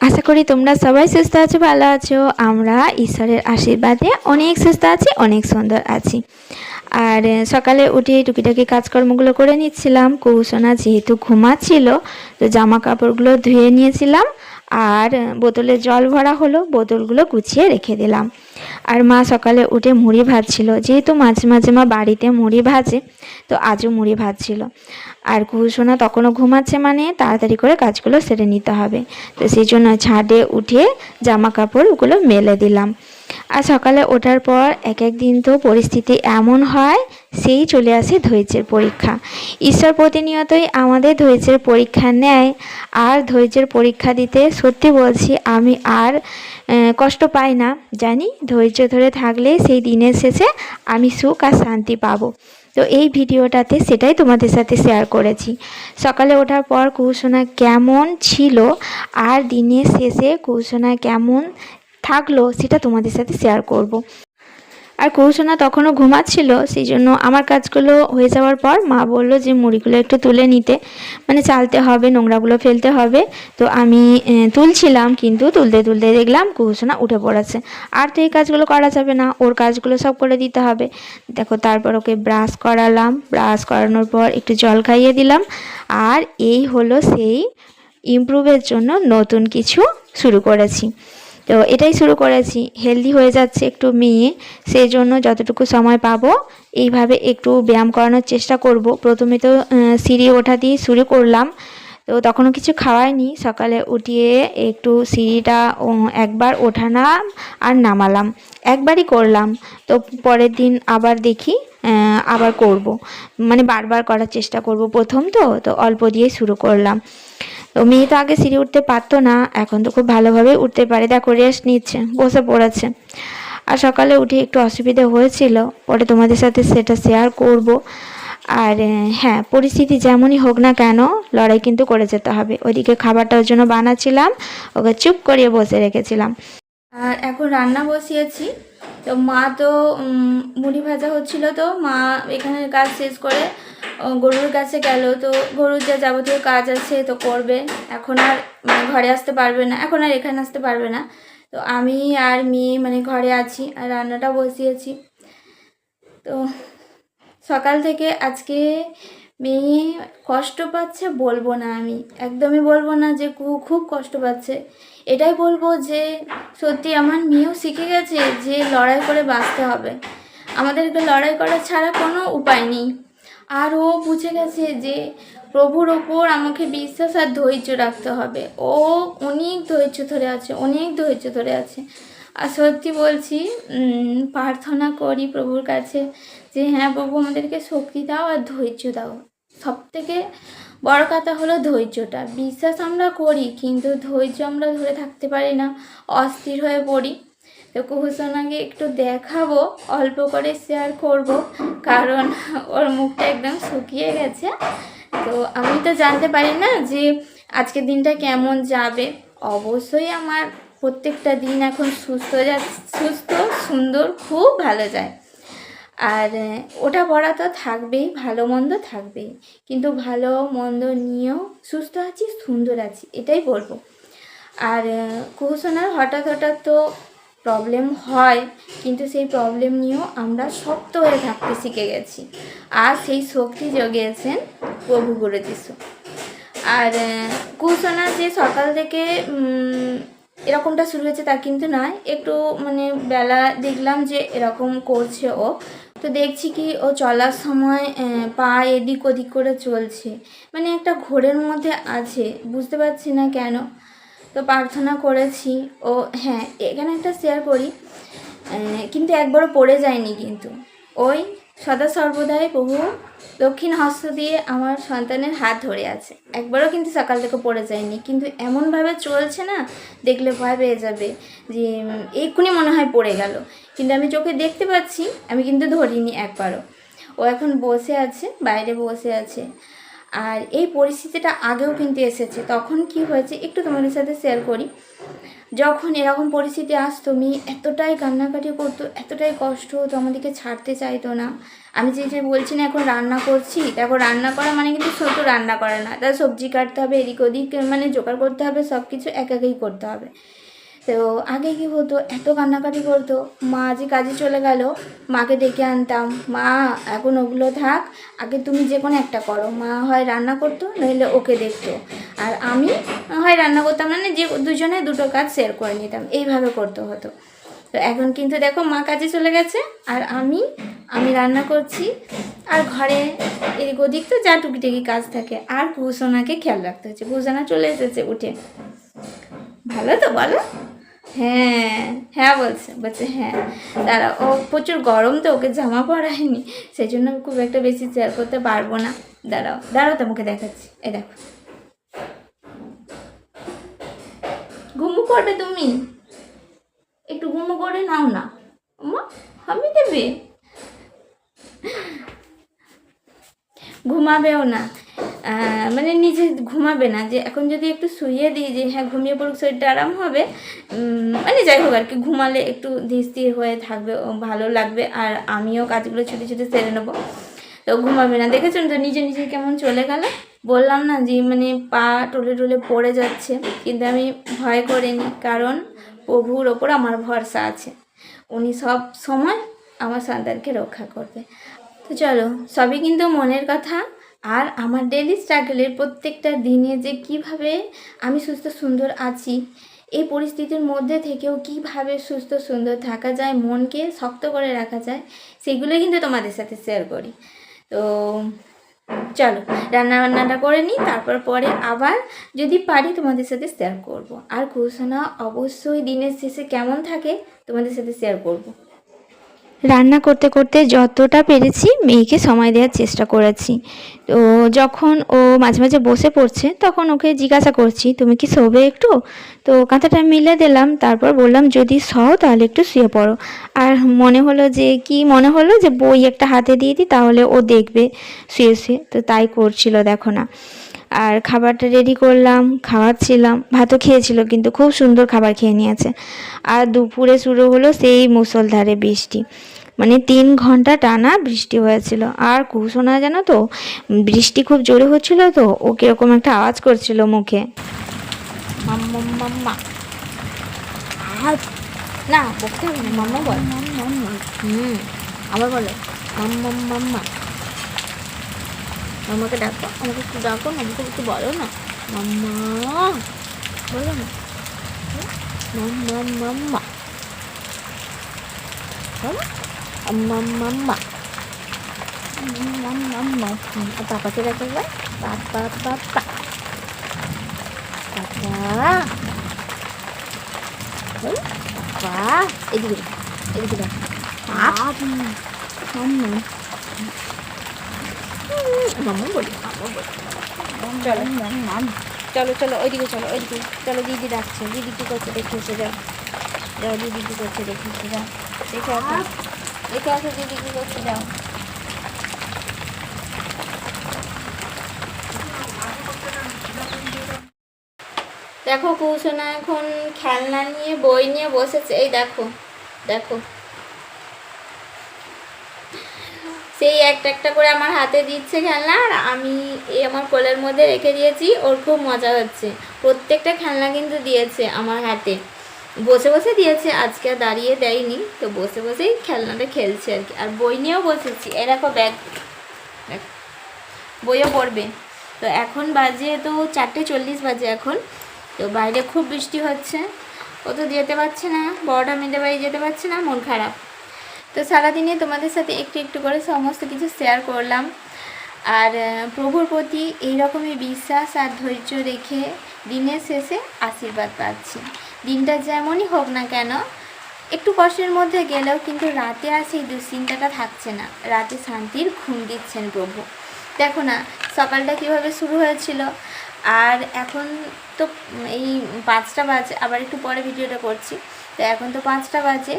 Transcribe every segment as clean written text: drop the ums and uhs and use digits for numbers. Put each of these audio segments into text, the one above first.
আশা করি তোমরা সবাই সুস্থ আছো, ভালো আছো। আমরা ঈশ্বরের আশীর্বাদে অনেক সুস্থ আছি, অনেক সুন্দর আছি। আর সকালে উঠে টুকিটাকি কাজকর্মগুলো করে নিচ্ছিলাম। কৌশনা যেহেতু ঘুমাচ্ছিল, তো জামা কাপড়গুলো ধুয়ে নিয়েছিলাম আর বোতলে জল ভরা হলো, বোতলগুলো গুছিয়ে রেখে দিলাম। আর মা সকালে উঠে মুড়ি ভাজছিল, যেহেতু মাঝে মাঝে মা বাড়িতে মুড়ি ভাজে, তো আজও মুড়ি ভাজছিল। আর কুহুসোনা তখনও ঘুমাচ্ছে, মানে তাড়াতাড়ি করে কাজগুলো সেরে নিতে হবে। তো সেই জন্য ছাদে উঠে জামা কাপড়গুলো মেলে দিলাম। আর সকালে ওঠার পর এক এক দিন তো পরিস্থিতি এমন হয়, সেই চলে আসে ধৈর্যের পরীক্ষা। ঈশ্বর প্রতিনিয়তই আমাদের ধৈর্যের পরীক্ষা নেয়। আর ধৈর্যের পরীক্ষা দিতে সত্যি বলছি আমি আর কষ্ট পাই না। জানি ধৈর্য ধরে থাকলে সেই দিনের শেষে আমি সুখ আর শান্তি পাবো। তো এই ভিডিওটাতে সেটাই তোমাদের সাথে শেয়ার করেছি। সকালে ওঠার পর কুহুসোনা কেমন ছিল আর দিনের শেষে কুহুসোনা কেমন থাকলো সেটা তোমাদের সাথে শেয়ার করব। আর কৌশনা তখনও ঘুমাচ্ছিল, সেই জন্য আমার কাজগুলো হয়ে যাওয়ার পর মা বলল যে মুড়িগুলো একটু তুলে নিতে, মানে চালতে হবে, নোংরাগুলো ফেলতে হবে। তো আমি তুলছিলাম, কিন্তু তুলতে তুলতে দেখলাম কৌশনা উঠে পড়েছে। আর তো এই কাজগুলো করা যাবে না, ওর কাজগুলো সব করে দিতে হবে। দেখো, তারপর ওকে ব্রাশ করালাম, ব্রাশ করানোর পর একটু জল খাইয়ে দিলাম। আর এই হলো সেই ইমপ্রুভের জন্য নতুন কিছু শুরু করেছি। তো এটাই শুরু করেছি, হেলদি হয়ে যাচ্ছে একটু মেয়ে, সেই জন্য যতটুকু সময় পাবো এইভাবে একটু ব্যায়াম করানোর চেষ্টা করব। প্রথমে তো সিঁড়ি ওঠা দিয়ে শুরু করলাম, তো তখনও কিছু খাওয়াইনি। সকালে উঠিয়ে একটু সিঁড়িটা একবার ওঠালাম আর নামালাম, একবারই করলাম। তো পরের দিন আবার দেখি আবার করব, মানে বারবার করার চেষ্টা করব। প্রথম তো অল্প দিয়ে শুরু করলাম। তো মেয়ে তো আগে সিঁড়ি উঠতে পারতো না, এখন তো খুব ভালোভাবে উঠতে পারে। দেখো, রেস্ট নিচ্ছে, বসে পড়েছে। আর সকালে উঠে একটু অসুবিধা হয়েছিল, পরে তোমাদের সাথে সেটা শেয়ার করব। আর হ্যাঁ, পরিস্থিতি যেমনই হোক না কেন, লড়াই কিন্তু করে যেতে হবে। ওইদিকে খাবারটা ওর জন্য বানাচ্ছিলাম, ওকে চুপ করিয়ে বসে রেখেছিলাম। আর এখন রান্না বসিয়েছি। তো মা তো মুড়ি ভাজা হচ্ছিল, তো মা এখানে কাজ শেষ করে গরুর কাছে গেল। তো গরুর যা যাবতীয় কাজ আছে তো করবে, এখন আর মানে ঘরে আসতে পারবে না, এখন আর এখানে আসতে পারবে না। তো আমি আর মেয়ে মানে ঘরে আছি আর রান্নাটা বসিয়েছি। তো সকাল থেকে আজকে মেয়ে কষ্ট পাচ্ছে বলবো না, আমি একদমই বলবো না যে খুব কষ্ট পাচ্ছে। এটাই বলবো যে সত্যি আমার মেয়েও শিখে গেছে যে লড়াই করে বাঁচতে হবে, আমাদেরকে লড়াই করা ছাড়া কোনো উপায় নেই। আর ও বুঝে গেছে যে প্রভুর ওপর আমাকে বিশ্বাস আর ধৈর্য রাখতে হবে। ও অনেক ধৈর্য ধরে আছে, অনেক ধৈর্য ধরে আছে। আর সত্যি বলছি, প্রার্থনা করি প্রভুর কাছে যে হ্যাঁ প্রভু, আমাদেরকে শক্তি দাও আর ধৈর্য দাও। সব থেকে বড় কথা হলো ধৈর্যটা। বিশ্বাস আমরা করি, কিন্তু ধৈর্য আমরা ধরে থাকতে পারি না, অস্থির হয়ে পড়ি। তো কুহুসোনাকে একটু দেখাবো, অল্প করে শেয়ার করব, কারণ ওর মুখটা একদম শুকিয়ে গেছে। তো আমি তো জানতে পারি না যে আজকের দিনটা কেমন যাবে। অবশ্যই আমার প্রত্যেকটা দিন এখন সুস্থ সুন্দর, খুব ভালো যায়। আর ওটা পড়া তো থাকবেই, ভালো মন্দ থাকবেই, কিন্তু ভালো মন্দ নিয়েও সুস্থ আছি, সুন্দর আছি, এটাই বলবো। আর কুহুসোনার হঠাৎ হঠাৎ তো প্রবলেম হয়, কিন্তু সেই প্রবলেম নিয়েও আমরা শক্ত হয়ে থাকতে শিখে গেছি। আর সেই শক্তি জগিয়েছেন প্রভু গুরু যিশু। আর কুহুসোনা যে সকাল থেকে এরকমটা শুরু হয়েছে তা কিন্তু নয়, একটু মানে বেলা দেখলাম যে এরকম করছে ও। তো দেখছি কি ও চলার সময় পা এদিক ওদিক করে চলছে, মানে একটা ঘোরের মধ্যে আছে, বুঝতে পারছি না কেন। তো প্রার্থনা করেছি। ও হ্যাঁ, এখানে একটা শেয়ার করি, কিন্তু একবারও পড়ে যায়নি, কিন্তু ওই সদা সর্বদাই প্রভু দক্ষিণ হস্ত দিয়ে আমার সন্তানের হাত ধরে আছে, একবারও কিন্তু সকাল থেকে পড়ে যায়নি। কিন্তু এমনভাবে চলছে না, দেখলে ভয় পেয়ে যাবে যে এক্ষুনি মনে হয় পড়ে গেল, কিন্তু আমি চোখে দেখতে পাচ্ছি, আমি কিন্তু ধরিনি একবারও। ও এখন বসে আছে, বাইরে বসে আছে। আর এই পরিস্থিতিটা আগেও কিন্তু এসেছে, তখন কি হয়েছে একটু তোমাদের সাথে শেয়ার করি। যখন এরকম পরিস্থিতি আসতো মেয়ে এতটাই কান্নাকাটি করতো, এতটাই কষ্ট হতো, আমাদেরকে ছাড়তে চাইতো না। আমি যে বলছি না এখন রান্না করছি, তারপর রান্না করা মানে কিন্তু শুধু রান্না করা না, তার সবজি কাটতে হবে, এদিক ওদিক মানে জোগাড় করতে হবে, সব কিছু একাই করতে হবে। তো আগে কী হতো, এত কান্নাকাটি করতো, মা যে কাজে চলে গেল, মাকে ডেকে আনতাম, মা এখন ওগুলো থাক, আগে তুমি যে কোনো একটা করো। মা হয় রান্না করতো, নইলে ওকে দেখতো, আর আমি হয় রান্না করতাম না, যে দুজনে দুটো কাজ শেয়ার করে নিতাম, এইভাবে করতে হতো। তো এখন কিন্তু দেখো মা কাজে চলে গেছে, আর আমি রান্না করছি, আর ঘরে এদিক ওদিক তো যা টুকিটাকি কাজ থাকে, আর কুসোনাকে খেয়াল রাখতে হচ্ছে। কুসোনা চলে এসেছে উঠে, ভালো তো বলো? হ্যাঁ হ্যাঁ বলছে হ্যাঁ। দাঁড়া, ও প্রচুর গরম তো, ওকে জামা পরায়নি, সেই জন্য খুব একটা বেশি শেয়ার করতে পারবো না। দাঁড়াও তোমাকে দেখাচ্ছি, এই দেখো ঘুমু পড়বে, তুমি একটু ঘুমু করে নাও না, মা আমি দেবে, ঘুমাবেও না, মানে নিজে ঘুমাবে না, যে এখন যদি একটু শুইয়ে দিই যে হ্যাঁ ঘুমিয়ে পড়ুক, শরীরটা আরাম হবে, মানে যাই হোক আর কি, ঘুমালে একটু ধীর স্থির হয়ে থাকবে, ভালো লাগবে, আর আমিও কাজগুলো ছুটে ছুটে সেরে নেবো। তো ঘুমাবে না, দেখেছেন তো নিজে নিজে কেমন চলে গেল। বললাম না যে মানে পা টলে টলে পড়ে যাচ্ছে, কিন্তু আমি ভয় করিনি, কারণ প্রভুর ওপর আমার ভরসা আছে, উনি সব সময় আমার সন্তানকে রক্ষা করবে। তো চলো, সবই কিন্তু মনের কথা, আর আমার ডেলি স্ট্রাগলের প্রত্যেকটা দিনে যে কিভাবে আমি সুস্থ সুন্দর আছি, এই পরিস্থিতির মধ্যে থেকেও কিভাবে সুস্থ সুন্দর থাকা যায়, মনকে শক্ত করে রাখা যায়, সেগুলো কিন্তু তোমাদের সাথে শেয়ার করি। তো চলো রান্নাটা করে নিই, তারপর পরে আবার যদি পারি তোমাদের সাথে শেয়ার করব। আর কুসোনা অবশ্যই দিনের শেষে কেমন থাকে তোমাদের সাথে শেয়ার করব। রান্না করতে করতে যতটা পেরেছি মেয়েকে সময় দেওয়ার চেষ্টা করেছি। তো যখন ও মাঝে মাঝে বসে পড়ছে, তখন ওকে জিজ্ঞাসা করছি তুমি কি শোবে একটু, তো কাঁথাটা মিলে দিলাম, তারপর বললাম যদি শও তাহলে একটু শুয়ে পড়ো। আর মনে হলো যে বই একটা হাতে দিয়ে দিই, তাহলে ও দেখবে শুয়ে শুয়ে, তো তাই করছিল দেখো না। আর খাবারটা রেডি করলাম, খাওয়াচ্ছিলাম, ভাতও খেয়েছিল, কিন্তু খুব সুন্দর খাবার খেয়ে নিয়েছে। আর দুপুরে শুরু হলো সেই মুষলধারে বৃষ্টি, মানে 3 ঘন্টা টানা বৃষ্টি হয়েছিল। আর কুসোনা জানো তো, বৃষ্টি খুব জোরে হচ্ছিল, তো ও কিরকম একটা আওয়াজ করছিল মুখে, মাম্মা মাম্মা, আর না বলতে হবে না, মাম্মা বল, আবার বলো মাম্মা মাম্মা, মাম্মাকে ডাকো, আমাকে একটু ডাকো, মাম্মাকে একটু বলো না, মাম্মা বলো না, মাম্মা মাম্মা বলো, মাম্মা মাম্মা, পাপাকে ডাকো, পাপা পাপা পাপা বলো, পাপা, এদিকে এদিকে দেখো, মাম্মা বলি, চলো চলো চলো ওইদিকে, চলো দিদি ডাকছে, দিদি কী করছে দেখে এসে যাও, দিদি কী করছে দেখে এসে যাও, দেখে আসো দিদি কী করছে, যাও। দেখো কুসোনা এখন খেলনা নিয়ে বই নিয়ে বসেছে, এই দেখো দেখো, সেই একটা একটা করে আমার হাতে দিচ্ছে খেলনা, আর আমি এই আমার কোলের মধ্যে রেখে দিয়েছি, ওর খুব মজা হচ্ছে। প্রত্যেকটা খেলনা কিন্তু দিয়েছে আমার হাতে, বসে বসে দিয়েছে, আজকে আর দাঁড়িয়ে দেয়নি, তো বসে বসেই খেলনাটা খেলছে আর কি। আর বই নিয়েও বসেছি, এ দেখো ব্যাগ, বইও পড়বে। তো এখন বাজে তো 4:40 বাজে এখন, তো বাইরে খুব বৃষ্টি হচ্ছে, ও তো যেতে পারছে না, বড়টা মেয়েদের বাড়ি যেতে পারছে না, মন খারাপ। তো সারাদিনে তোমাদের সাথে একটু একটু করে সমস্ত কিছু শেয়ার করলাম, আর প্রভুর প্রতি এইরকমই বিশ্বাস আর ধৈর্য রেখে দিনের শেষে আশীর্বাদ পাচ্ছি। দিনটা যেমনই হোক না কেন, একটু কষ্টের মধ্যে গেলেও কিন্তু রাতে আর সেই দুশ্চিন্তাটা থাকছে না, রাতে শান্তির ঘুম দিচ্ছেন প্রভু। দেখো না সকালটা কীভাবে শুরু হয়েছিল, আর এখন তো এই 5টা বাজে, আবার একটু পরে ভিডিওটা করছি, তো এখন তো 5টা বাজে,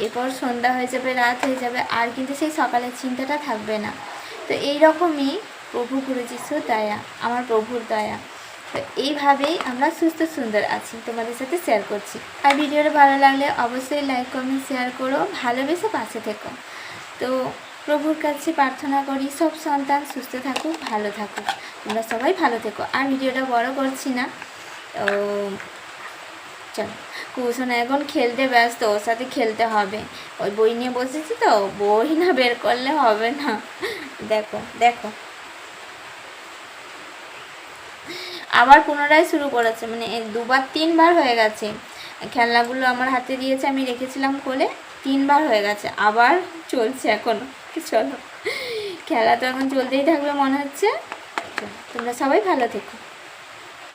এরপর সন্ধ্যা হয়ে যাবে, রাত হয়ে যাবে, আর কিন্তু সেই সকালের চিন্তাটা থাকবে না। তো এই রকমই প্রভু গুরু যিশুর দয়া, আমার প্রভুর দয়া। তো এইভাবেই আমরা সুস্থ সুন্দর আছি, তোমাদের সাথে শেয়ার করছি। আর ভিডিওটা ভালো লাগলে অবশ্যই লাইক কমেন্ট শেয়ার করো, ভালোবেসে পাশে থেকো। তো প্রভুর কাছে প্রার্থনা করি সব সন্তান সুস্থ থাকুক, ভালো থাকুক, তোমরা সবাই ভালো থেকো। আর ভিডিওটা বড় করছি না। তো চলো, কুসুম এখন খেলতে ব্যস্ত, ওর সাথে খেলতে হবে। ওই বই নিয়ে বসেছি তো, বই না বের করলে হবে না। দেখো দেখো, আবার পুনরায় শুরু করেছে, মানে 2বার 3বার হয়ে গেছে। খেলনাগুলো আমার হাতে দিয়েছে, আমি রেখেছিলাম কোলে, 3বার হয়ে গেছে, আবার চলছে এখনো। চলো, খেলা তো এখন চলতেই থাকবে মনে হচ্ছে। তোমরা সবাই ভালো থেকো।